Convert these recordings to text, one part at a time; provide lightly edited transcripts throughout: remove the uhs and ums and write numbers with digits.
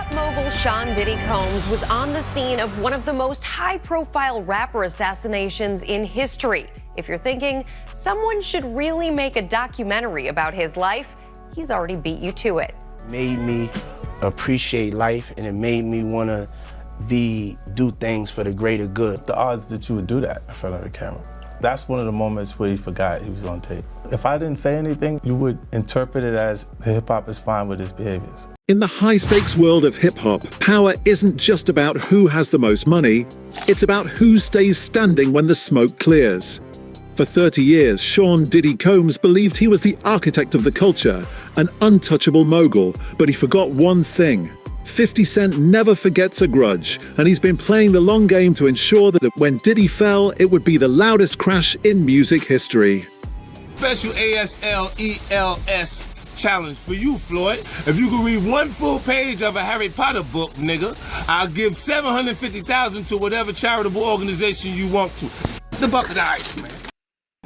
Rap mogul Sean Diddy Combs was on the scene of one of the most high-profile rapper assassinations in history. If you're thinking someone should really make a documentary about his life, he's already beat you to it. It made me appreciate life, and it made me want to do things for the greater good. The odds that you would do that in front of the camera. That's one of the moments where he forgot he was on tape. If I didn't say anything, you would interpret it as hip-hop is fine with his behaviors. In the high-stakes world of hip-hop, power isn't just about who has the most money, it's about who stays standing when the smoke clears. For 30 years, Sean Diddy Combs believed he was the architect of the culture, an untouchable mogul, but he forgot one thing. 50 Cent never forgets a grudge, and he's been playing the long game to ensure that when Diddy fell, it would be the loudest crash in music history. Special ASLELS challenge for you, Floyd. If you can read one full page of a Harry Potter book, nigga, I'll give $750,000 to whatever charitable organization you want to. The bucket of ice, man.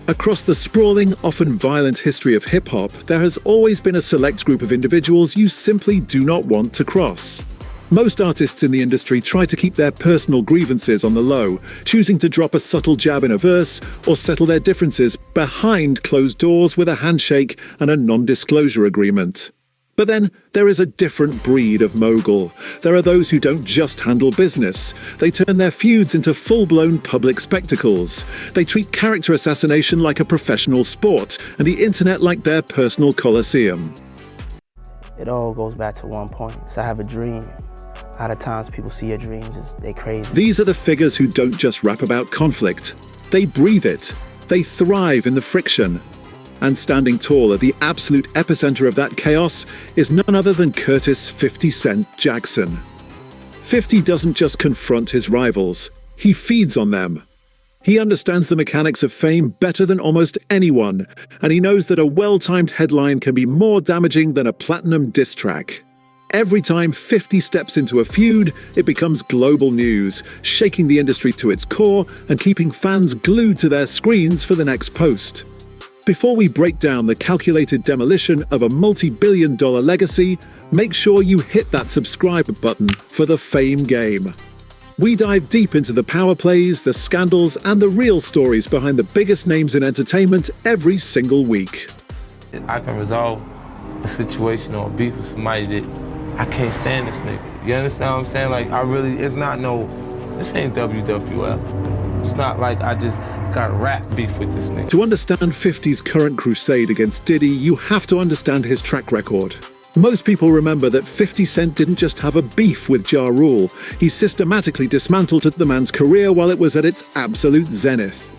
Across the sprawling, often violent history of hip-hop, there has always been a select group of individuals you simply do not want to cross. Most artists in the industry try to keep their personal grievances on the low, choosing to drop a subtle jab in a verse or settle their differences behind closed doors with a handshake and a non-disclosure agreement. But then, there is a different breed of mogul. There are those who don't just handle business. They turn their feuds into full-blown public spectacles. They treat character assassination like a professional sport, and the internet like their personal coliseum. It all goes back to one point. So I have a dream. A lot of times people see your dreams, they're crazy. These are the figures who don't just rap about conflict. They breathe it. They thrive in the friction. And standing tall at the absolute epicenter of that chaos is none other than Curtis 50 Cent Jackson. 50 doesn't just confront his rivals, he feeds on them. He understands the mechanics of fame better than almost anyone, and he knows that a well-timed headline can be more damaging than a platinum diss track. Every time 50 steps into a feud, it becomes global news, shaking the industry to its core and keeping fans glued to their screens for the next post. Before we break down the calculated demolition of a multi-billion-dollar legacy, make sure you hit that subscribe button for the fame game. We dive deep into the power plays, the scandals, and the real stories behind the biggest names in entertainment every single week. I can resolve a situation or a beef with somebody that I can't stand this nigga. You understand what I'm saying? Like, this ain't WWL. It's not like I just got rap beef with this nigga. To understand 50's current crusade against Diddy, you have to understand his track record. Most people remember that 50 Cent didn't just have a beef with Ja Rule, he systematically dismantled the man's career while it was at its absolute zenith.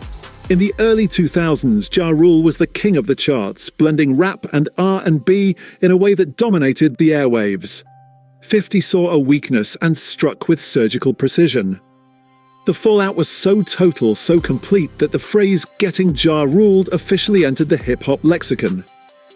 In the early 2000s, Ja Rule was the king of the charts, blending rap and R&B in a way that dominated the airwaves. 50 saw a weakness and struck with surgical precision. The fallout was so total, so complete, that the phrase "getting Ja ruled" officially entered the hip-hop lexicon.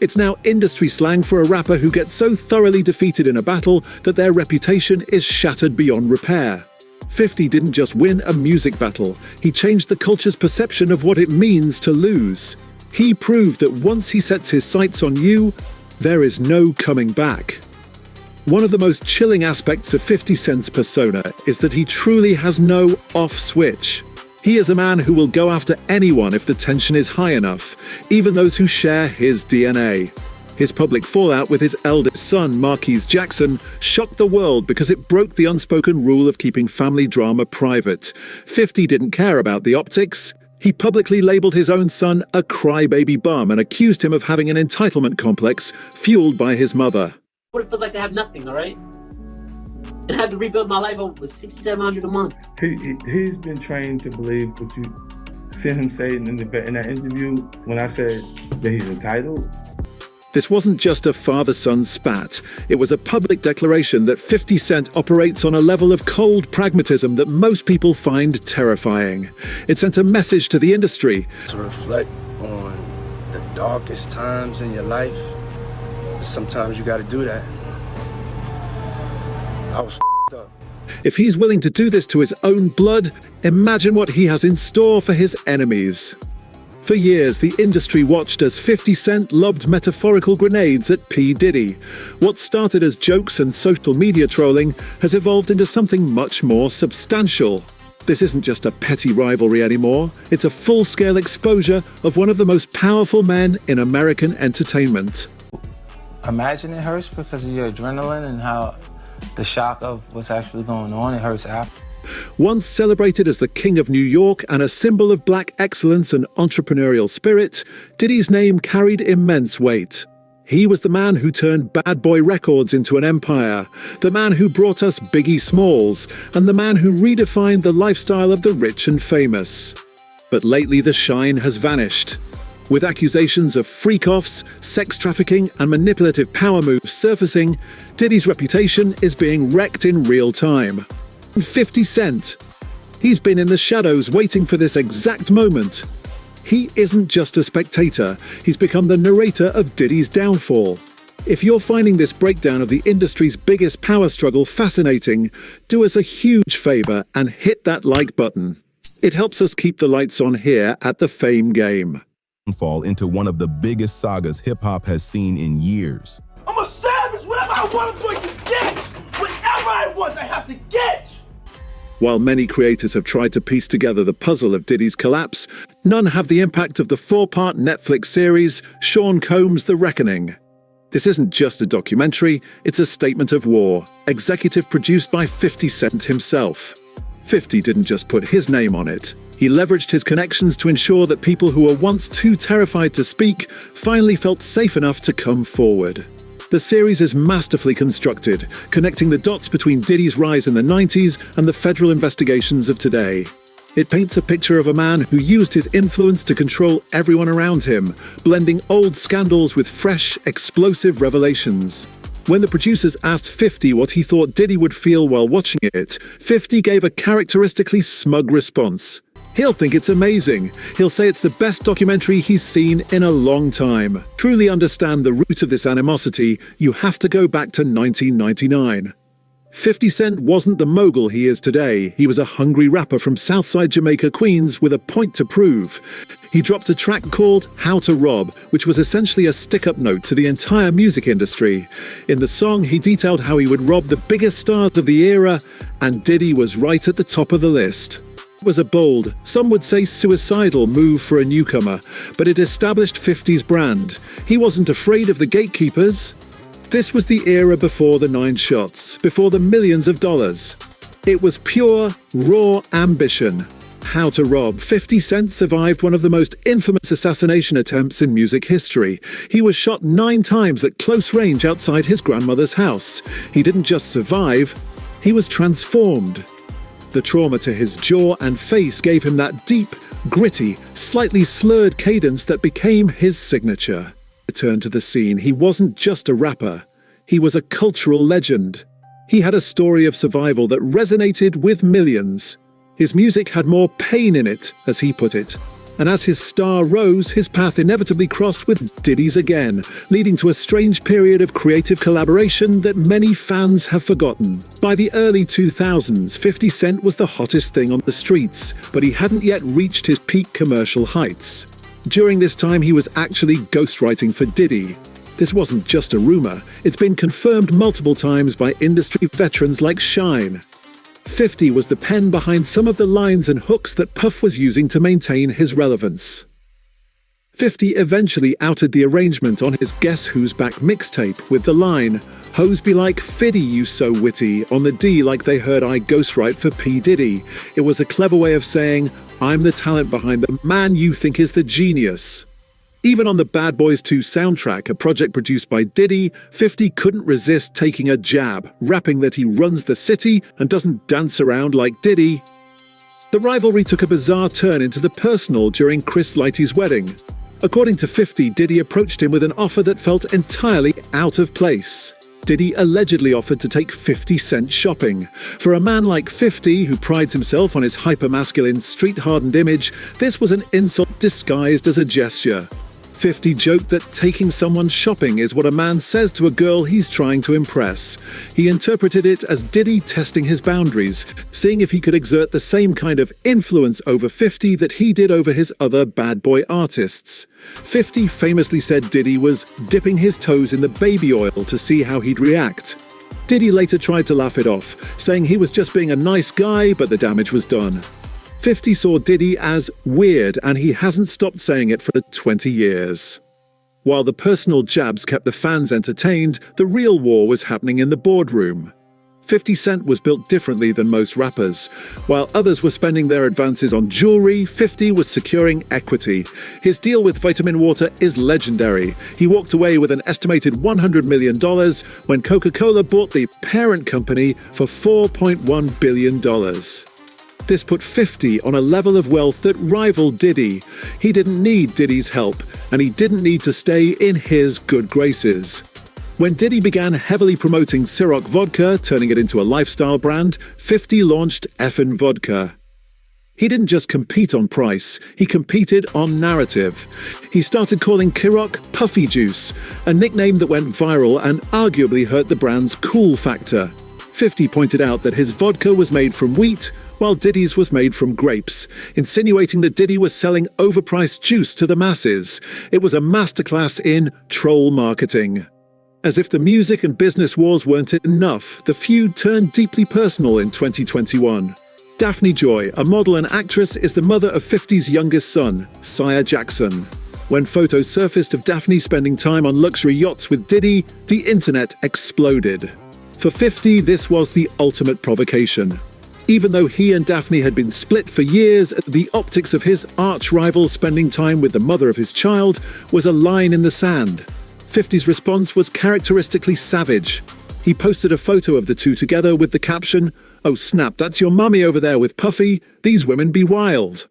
It's now industry slang for a rapper who gets so thoroughly defeated in a battle that their reputation is shattered beyond repair. 50 didn't just win a music battle, he changed the culture's perception of what it means to lose. He proved that once he sets his sights on you, there is no coming back. One of the most chilling aspects of 50 Cent's persona is that he truly has no off switch. He is a man who will go after anyone if the tension is high enough, even those who share his DNA. His public fallout with his eldest son, Marquise Jackson, shocked the world because it broke the unspoken rule of keeping family drama private. 50 didn't care about the optics. He publicly labeled his own son a crybaby bum and accused him of having an entitlement complex fueled by his mother. What it feels like to have nothing, all right? And I had to rebuild my life over $6,700 a month. He's been trained to believe what you seen him say in that interview when I said that he's entitled. This wasn't just a father-son spat. It was a public declaration that 50 Cent operates on a level of cold pragmatism that most people find terrifying. It sent a message to the industry. To reflect on the darkest times in your life, sometimes you gotta do that. I was up. If he's willing to do this to his own blood, imagine what he has in store for his enemies. For years, the industry watched as 50 Cent lobbed metaphorical grenades at P. Diddy. What started as jokes and social media trolling has evolved into something much more substantial. This isn't just a petty rivalry anymore, it's a full-scale exposure of one of the most powerful men in American entertainment. Imagine it hurts because of your adrenaline and how the shock of what's actually going on, it hurts after. Once celebrated as the King of New York and a symbol of black excellence and entrepreneurial spirit, Diddy's name carried immense weight. He was the man who turned Bad Boy Records into an empire, the man who brought us Biggie Smalls, and the man who redefined the lifestyle of the rich and famous. But lately the shine has vanished. With accusations of freak-offs, sex trafficking, and manipulative power moves surfacing, Diddy's reputation is being wrecked in real time. 50 Cent. He's been in the shadows waiting for this exact moment. He isn't just a spectator, he's become the narrator of Diddy's downfall. If you're finding this breakdown of the industry's biggest power struggle fascinating, do us a huge favor and hit that like button. It helps us keep the lights on here at the Fame Game. Fall into one of the biggest sagas hip-hop has seen in years. I'm a savage. Whatever I want, I'm going to get. Whatever I want, I have to get. While many creators have tried to piece together the puzzle of Diddy's collapse, none have the impact of the 4-part Netflix series, Sean Combs' The Reckoning. This isn't just a documentary, it's a statement of war, executive produced by 50 Cent himself. 50 didn't just put his name on it. He leveraged his connections to ensure that people who were once too terrified to speak finally felt safe enough to come forward. The series is masterfully constructed, connecting the dots between Diddy's rise in the 90s and the federal investigations of today. It paints a picture of a man who used his influence to control everyone around him, blending old scandals with fresh, explosive revelations. When the producers asked 50 what he thought Diddy would feel while watching it, 50 gave a characteristically smug response. He'll think it's amazing. He'll say it's the best documentary he's seen in a long time. Truly understand the root of this animosity, you have to go back to 1999. 50 Cent wasn't the mogul he is today. He was a hungry rapper from Southside Jamaica, Queens, with a point to prove. He dropped a track called How to Rob, which was essentially a stick-up note to the entire music industry. In the song, he detailed how he would rob the biggest stars of the era, and Diddy was right at the top of the list. It was a bold, some would say suicidal move for a newcomer, but it established 50's brand. He wasn't afraid of the gatekeepers. This was the era before the 9 shots, before the millions of dollars. It was pure, raw ambition. How to Rob. 50 Cent survived one of the most infamous assassination attempts in music history. He was shot 9 times at close range outside his grandmother's house. He didn't just survive, he was transformed. The trauma to his jaw and face gave him that deep, gritty, slightly slurred cadence that became his signature. Return to the scene, he wasn't just a rapper. He was a cultural legend. He had a story of survival that resonated with millions. His music had more pain in it, as he put it. And as his star rose, his path inevitably crossed with Diddy's again, leading to a strange period of creative collaboration that many fans have forgotten. By the early 2000s, 50 Cent was the hottest thing on the streets, but he hadn't yet reached his peak commercial heights. During this time, he was actually ghostwriting for Diddy. This wasn't just a rumor, it's been confirmed multiple times by industry veterans like Shine. 50 was the pen behind some of the lines and hooks that Puff was using to maintain his relevance. 50 eventually outed the arrangement on his Guess Who's Back mixtape with the line, "Hoes be like, Fiddy, you so witty," on the D like they heard I ghostwrite for P. Diddy. It was a clever way of saying, I'm the talent behind the man you think is the genius. Even on the Bad Boys 2 soundtrack, a project produced by Diddy, 50 couldn't resist taking a jab, rapping that he runs the city and doesn't dance around like Diddy. The rivalry took a bizarre turn into the personal during Chris Lighty's wedding. According to 50, Diddy approached him with an offer that felt entirely out of place. Diddy allegedly offered to take 50 Cent shopping. For a man like 50, who prides himself on his hyper-masculine, street-hardened image, this was an insult disguised as a gesture. 50 joked that taking someone shopping is what a man says to a girl he's trying to impress. He interpreted it as Diddy testing his boundaries, seeing if he could exert the same kind of influence over 50 that he did over his other bad boy artists. 50 famously said Diddy was dipping his toes in the baby oil to see how he'd react. Diddy later tried to laugh it off, saying he was just being a nice guy, but the damage was done. 50 saw Diddy as weird, and he hasn't stopped saying it for 20 years. While the personal jabs kept the fans entertained, the real war was happening in the boardroom. 50 Cent was built differently than most rappers. While others were spending their advances on jewelry, 50 was securing equity. His deal with Vitamin Water is legendary. He walked away with an estimated $100 million when Coca-Cola bought the parent company for $4.1 billion. This put 50 on a level of wealth that rivaled Diddy. He didn't need Diddy's help, and he didn't need to stay in his good graces. When Diddy began heavily promoting Ciroc vodka, turning it into a lifestyle brand, 50 launched Effin' Vodka. He didn't just compete on price, he competed on narrative. He started calling Ciroc Puffy Juice, a nickname that went viral and arguably hurt the brand's cool factor. 50 pointed out that his vodka was made from wheat, while Diddy's was made from grapes, insinuating that Diddy was selling overpriced juice to the masses. It was a masterclass in troll marketing. As if the music and business wars weren't enough, the feud turned deeply personal in 2021. Daphne Joy, a model and actress, is the mother of 50's youngest son, Sire Jackson. When photos surfaced of Daphne spending time on luxury yachts with Diddy, the internet exploded. For 50, this was the ultimate provocation. Even though he and Daphne had been split for years, the optics of his arch-rival spending time with the mother of his child was a line in the sand. 50's response was characteristically savage. He posted a photo of the two together with the caption, "Oh snap, that's your mummy over there with Puffy? These women be wild."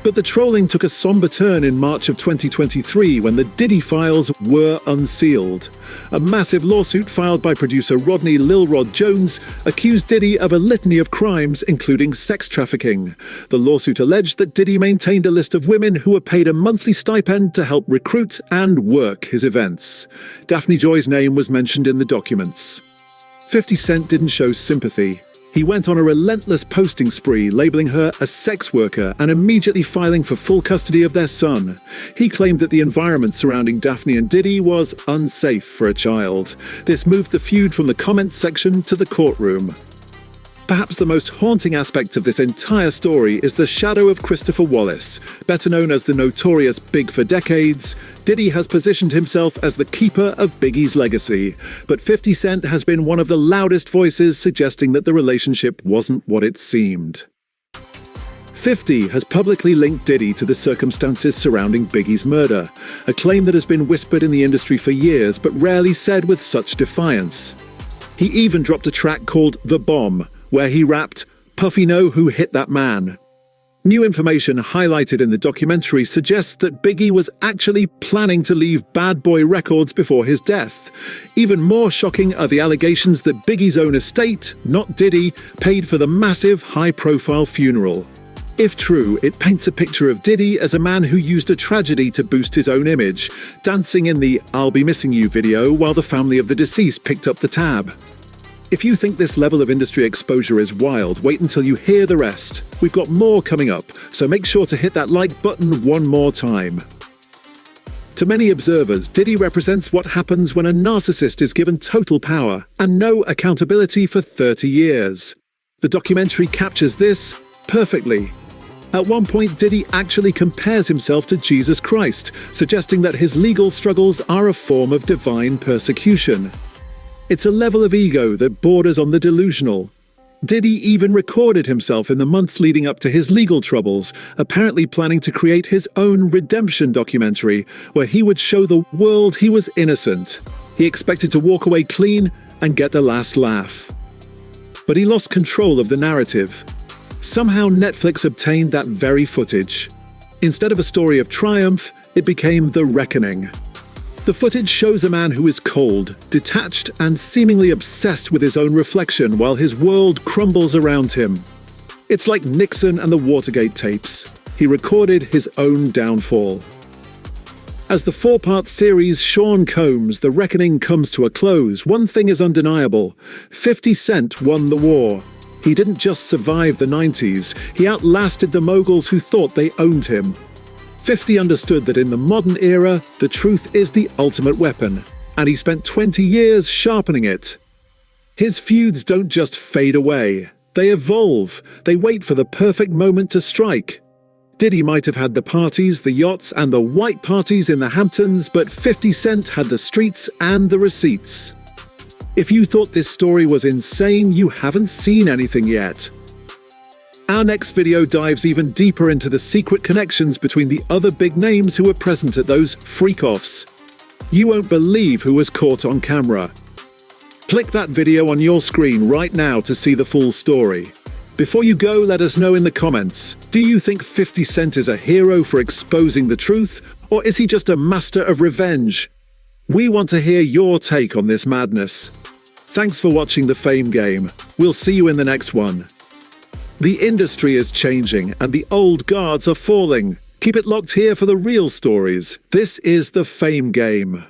But the trolling took a somber turn in March of 2023 when the Diddy files were unsealed. A massive lawsuit filed by producer Rodney Lil Rod Jones accused Diddy of a litany of crimes, including sex trafficking. The lawsuit alleged that Diddy maintained a list of women who were paid a monthly stipend to help recruit and work his events. Daphne Joy's name was mentioned in the documents. 50 Cent didn't show sympathy. He went on a relentless posting spree, labeling her a sex worker and immediately filing for full custody of their son. He claimed that the environment surrounding Daphne and Diddy was unsafe for a child. This moved the feud from the comments section to the courtroom. Perhaps the most haunting aspect of this entire story is the shadow of Christopher Wallace. Better known as the notorious Big for decades, Diddy has positioned himself as the keeper of Biggie's legacy. But 50 Cent has been one of the loudest voices suggesting that the relationship wasn't what it seemed. 50 has publicly linked Diddy to the circumstances surrounding Biggie's murder, a claim that has been whispered in the industry for years but rarely said with such defiance. He even dropped a track called The Bomb, where he rapped, "Puffy know who hit that man." New information highlighted in the documentary suggests that Biggie was actually planning to leave Bad Boy Records before his death. Even more shocking are the allegations that Biggie's own estate, not Diddy, paid for the massive, high-profile funeral. If true, it paints a picture of Diddy as a man who used a tragedy to boost his own image, dancing in the "I'll Be Missing You" video while the family of the deceased picked up the tab. If you think this level of industry exposure is wild, wait until you hear the rest. We've got more coming up, so make sure to hit that like button one more time. To many observers, Diddy represents what happens when a narcissist is given total power and no accountability for 30 years. The documentary captures this perfectly. At one point, Diddy actually compares himself to Jesus Christ, suggesting that his legal struggles are a form of divine persecution. It's a level of ego that borders on the delusional. Diddy even recorded himself in the months leading up to his legal troubles, apparently planning to create his own redemption documentary, where he would show the world he was innocent. He expected to walk away clean and get the last laugh. But he lost control of the narrative. Somehow Netflix obtained that very footage. Instead of a story of triumph, it became The Reckoning. The footage shows a man who is cold, detached, and seemingly obsessed with his own reflection while his world crumbles around him. It's like Nixon and the Watergate tapes. He recorded his own downfall. As the four-part series Sean Combs, The Reckoning comes to a close, one thing is undeniable. 50 Cent won the war. He didn't just survive the 90s, he outlasted the moguls who thought they owned him. 50 understood that in the modern era, the truth is the ultimate weapon, and he spent 20 years sharpening it. His feuds don't just fade away, they evolve. They wait for the perfect moment to strike. Diddy might have had the parties, the yachts, and the white parties in the Hamptons, but 50 Cent had the streets and the receipts. If you thought this story was insane, you haven't seen anything yet. Our next video dives even deeper into the secret connections between the other big names who were present at those freak-offs. You won't believe who was caught on camera. Click that video on your screen right now to see the full story. Before you go, let us know in the comments. Do you think 50 Cent is a hero for exposing the truth, or is he just a master of revenge? We want to hear your take on this madness. Thanks for watching The Fame Game. We'll see you in the next one. The industry is changing and the old guards are falling. Keep it locked here for the real stories. This is The Fame Game.